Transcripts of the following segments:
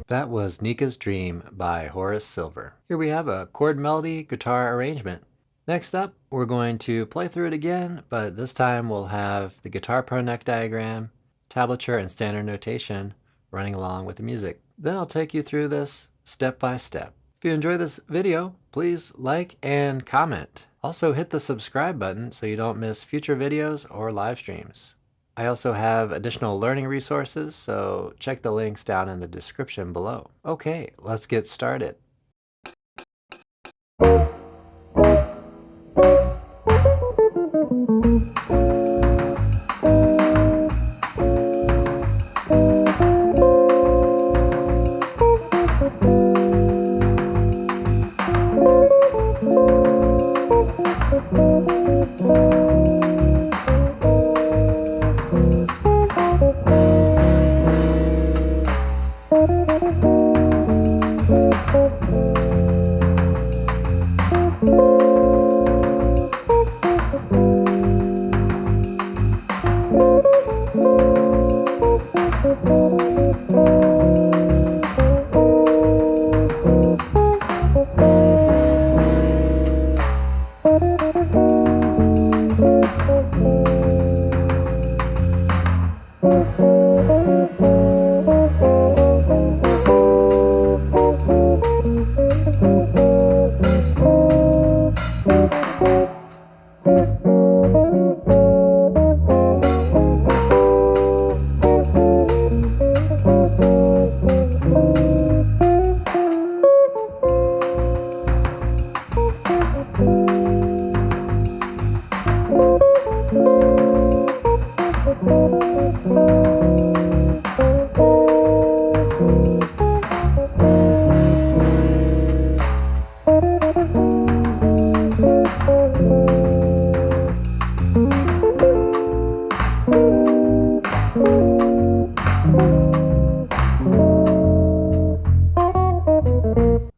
That was Nica's Dream by Horace Silver. Here we have a chord melody guitar arrangement. Next up, we're going to play through it again, but this time we'll have the guitar pro neck diagram, tablature, and standard notation running along with the music. Then I'll take you through this step by step. If you enjoy this video, please like and comment. Also hit the subscribe button so you don't miss future videos or live streams. I also have additional learning resources, so check the links down in the description below. Okay, let's get started.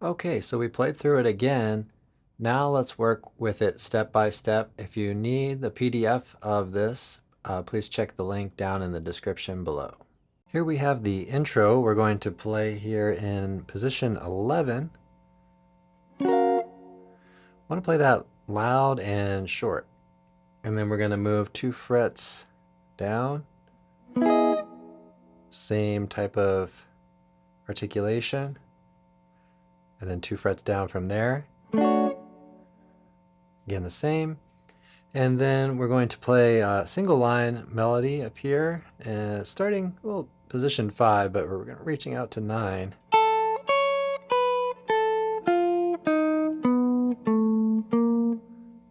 Okay, so we played through it again. Now let's work with it step by step. If you need the PDF of this, please check the link down in the description below. Here we have the intro. We're going to play here in position 11. I want to play that loud and short. And then we're going to move 2 frets down. Same type of articulation. And then 2 frets down from there. Again, the same. And then we're going to play a single line melody up here, and starting, well, position 5, but we're reaching out to 9.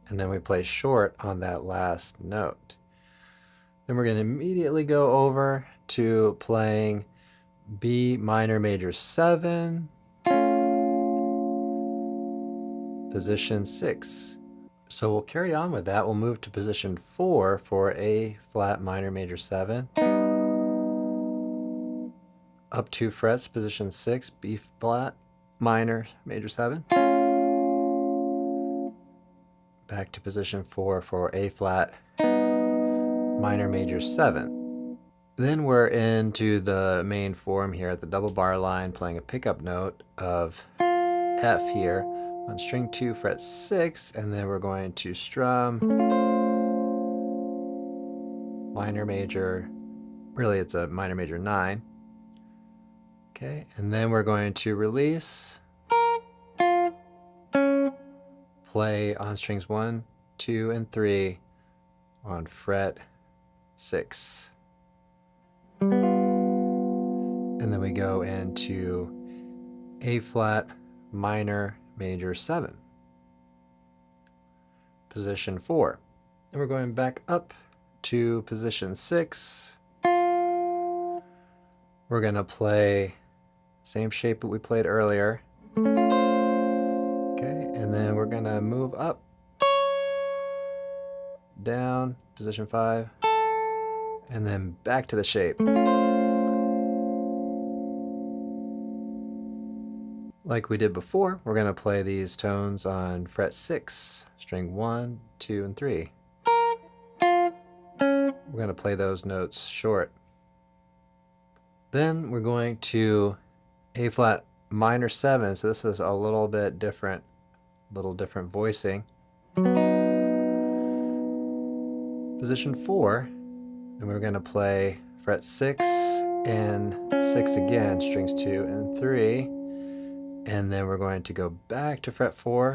And then we play short on that last note. Then we're going to immediately go over to playing B minor major 7, position 6. So we'll carry on with that. We'll move to position 4 for A flat minor major 7. Up 2 frets, position 6, B flat minor major 7. back to position 4 for A flat minor major 7. Then we're into the main form here at the double bar line, playing a pickup note of F here on string 2 fret 6, and then we're going to strum minor major, really it's a minor major 9. Okay, and then we're going to release, play on strings 1, 2, and 3 on fret 6. And then we go into A flat minor major 7, position 4. And we're going back up to position 6. We're going to play same shape that we played earlier. Okay, and then we're going to move up, down, position 5, and then back to the shape. Like we did before, we're going to play these tones on fret 6, string 1, 2, and 3. We're going to play those notes short. Then we're going to A flat minor 7, so this is a little bit different, voicing. Position 4, and we're going to play fret 6 and 6 again, strings 2 and 3. And then we're going to go back to fret 4.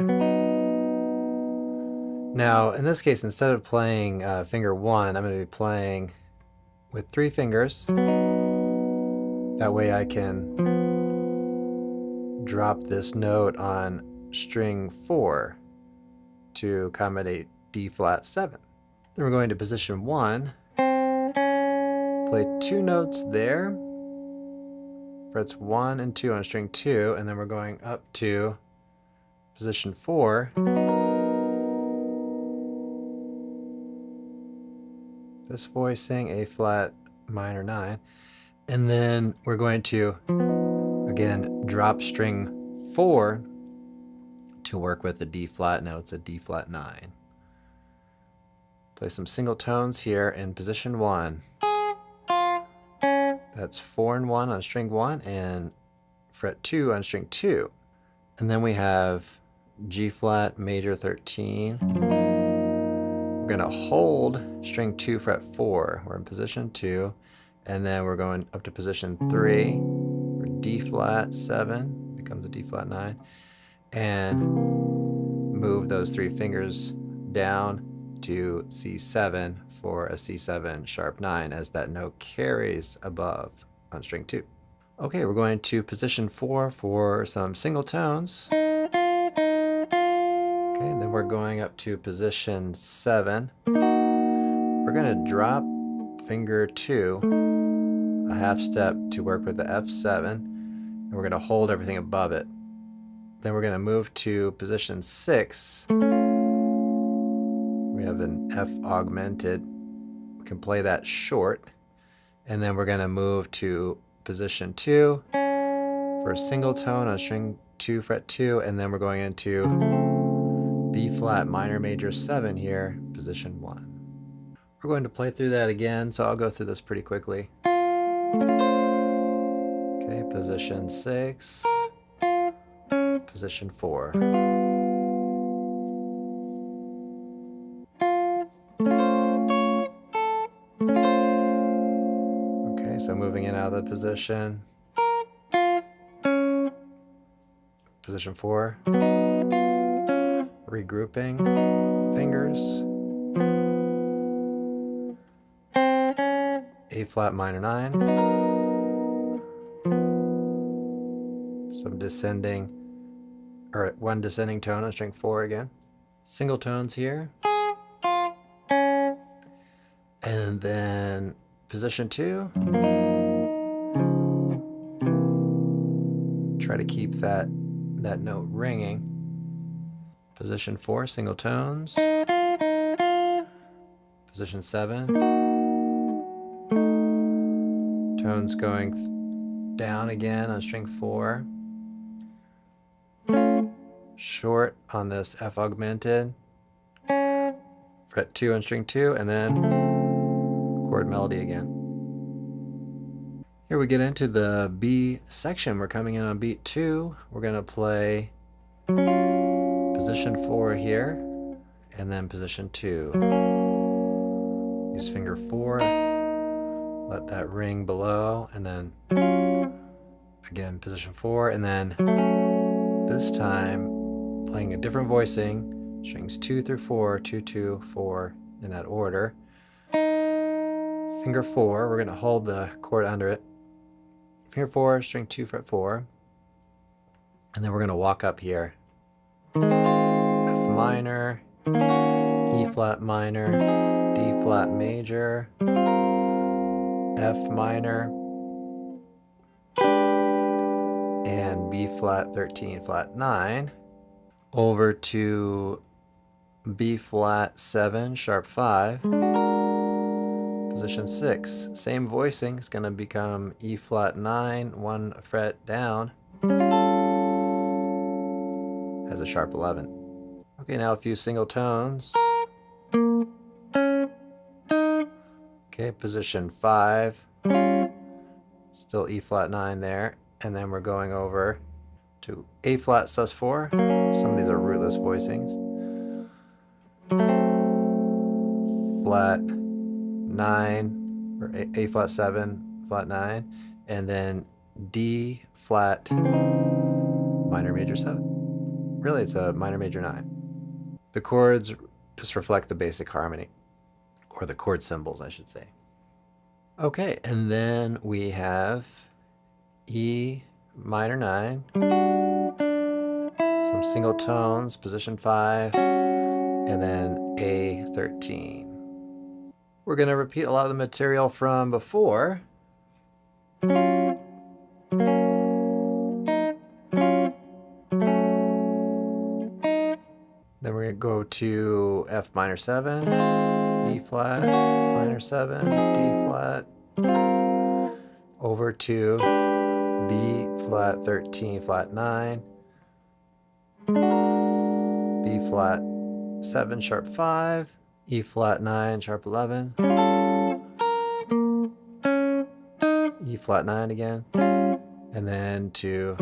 Now, in this case, instead of playing finger 1, I'm going to be playing with 3 fingers. That way I can drop this note on string 4 to accommodate D flat 7. Then we're going to position 1, play 2 notes there, frets 1 and 2 on string 2, and then we're going up to position 4. This voicing A flat minor 9, and then we're going to again drop string 4 to work with the D flat. Now it's a D flat 9. Play some single tones here in position 1. That's 4 and 1 on string 1 and fret 2 on string 2. And then we have G flat major 13. We're going to hold string 2 fret 4. We're in position 2. And then we're going up to position 3. For D flat 7 becomes a D flat 9. And move those 3 fingers down to C7 for a C7 sharp 9 as that note carries above on string 2. Okay, we're going to position 4 for some single tones. Okay, then we're going up to position 7. We're going to drop finger 2 a half step to work with the F7, and we're going to hold everything above it. Then we're going to move to position 6. We have an F augmented. We can play that short. And then we're going to move to position 2 for a single tone on string 2 fret 2, and then we're going into B flat minor major 7 here, position 1. We're going to play through that again, so I'll go through this pretty quickly. Okay, position 6, position 4. So moving in out of the position. Position 4. Regrouping fingers. A flat minor 9. Some descending, or 1 descending tone on string 4 again. Single tones here. And then position 2. Try to keep that note ringing. Position 4, single tones. Position 7. Tones going down again on string 4. Short on this F augmented. fret 2 on string 2, and then chord melody again. Here we get into the B section. We're coming in on beat 2. We're going to play position 4 here, and then position 2. Use finger 4, let that ring below, and then again position 4, and then this time playing a different voicing, strings 2 through 4, 2, 2, 4 in that order. Finger 4, we're going to hold the chord under it. Finger 4, string 2, fret 4, and then we're going to walk up here. F minor, E flat minor, D flat major, F minor, and B flat 13 flat 9, over to B flat 7 sharp 5, position 6. Same voicing is going to become E flat 9, 1 fret down, as a sharp 11. Okay, now a few single tones. Okay, position 5, still E flat 9 there, and then we're going over to A flat sus4. Some of these are rootless voicings. Flat 9, or A flat 7, flat 9, and then D flat minor major 7. Really, it's a minor major 9. The chords just reflect the basic harmony, or the chord symbols, I should say. Okay, and then we have E minor 9, some single tones, position 5, and then A13. We're going to repeat a lot of the material from before. Then we're going to go to F minor 7, E flat, minor 7, D flat, over to B flat 13 flat 9, B flat 7 sharp 5, E flat 9 sharp 11, E flat 9 again, and then to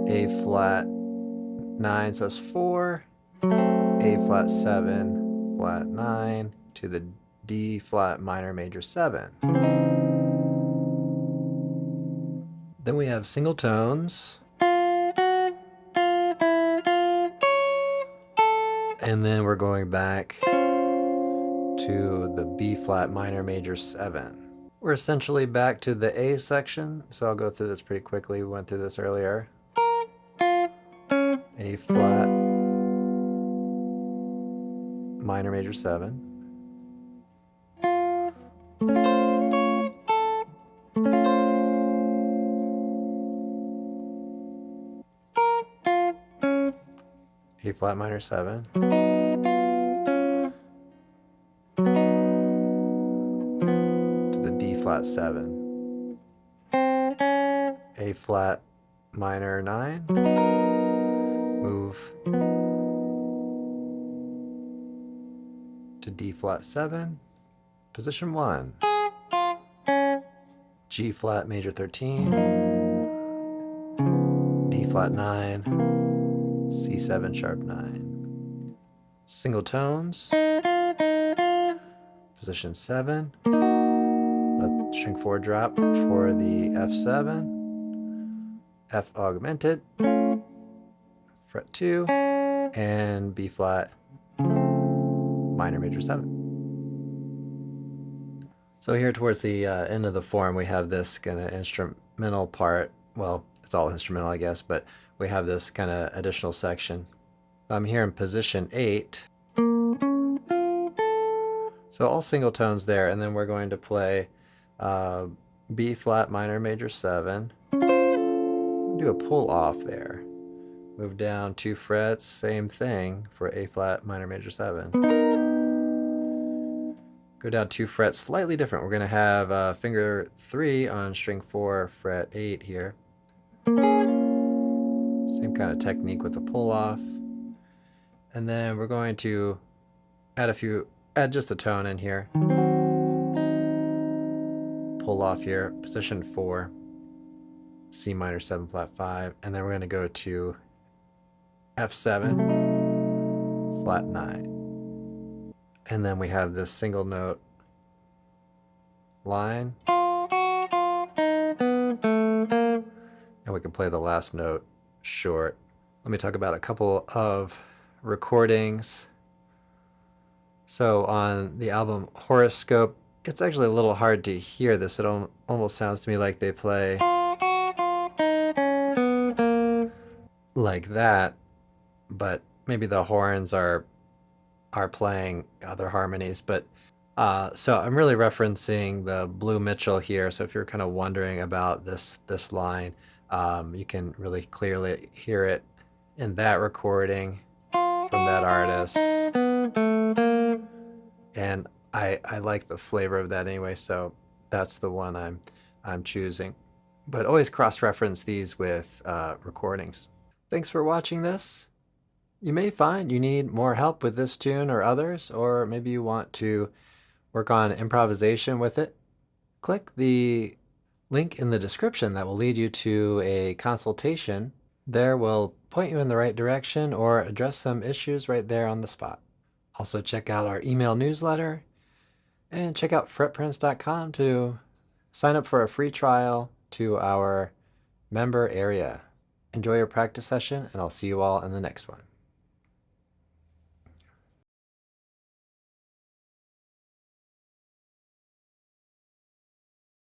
A flat 9 sus4, A flat 7 flat 9 to the D flat minor major 7. Then we have single tones, and then we're going back to the B flat minor major 7. We're essentially back to the A section, so I'll go through this pretty quickly. We went through this earlier. A flat minor major 7, A flat minor 7, to the D flat 7, A flat minor 9, move to D flat 7, position 1, G flat major 13, D flat 9, C7 sharp 9. Single tones, position 7, let string 4 drop for the F7, F augmented, fret 2, and B flat minor major 7. So here towards the end of the form, we have this kind of instrumental part. Well, it's all instrumental, I guess, but we have this kind of additional section. I'm here in position 8. So all single tones there, and then we're going to play B flat minor major 7. Do a pull off there. Move down 2 frets, same thing for A flat minor major 7. Go down 2 frets, slightly different. We're going to have finger 3 on string 4, fret 8 here. Same kind of technique with a pull off. And then we're going to add just a tone in here. Pull off here, position 4, C minor 7 flat 5, and then we're going to go to F7, flat 9. And then we have this single note line. And we can play the last note short. Let me talk about a couple of recordings. So on the album Horoscope, it's actually a little hard to hear this. It almost sounds to me like they play like that, but maybe the horns are playing other harmonies. But so I'm really referencing the Blue Mitchell here. So if you're kind of wondering about this line, you can really clearly hear it in that recording from that artist. And I like the flavor of that anyway, so that's the one I'm choosing. But always cross-reference these with recordings. Thanks for watching this. You may find you need more help with this tune or others, or maybe you want to work on improvisation with it. Click the link in the description that will lead you to a consultation. There will point you in the right direction or address some issues right there on the spot. Also check out our email newsletter and check out fretprints.com to sign up for a free trial to our member area. Enjoy your practice session, and I'll see you all in the next one.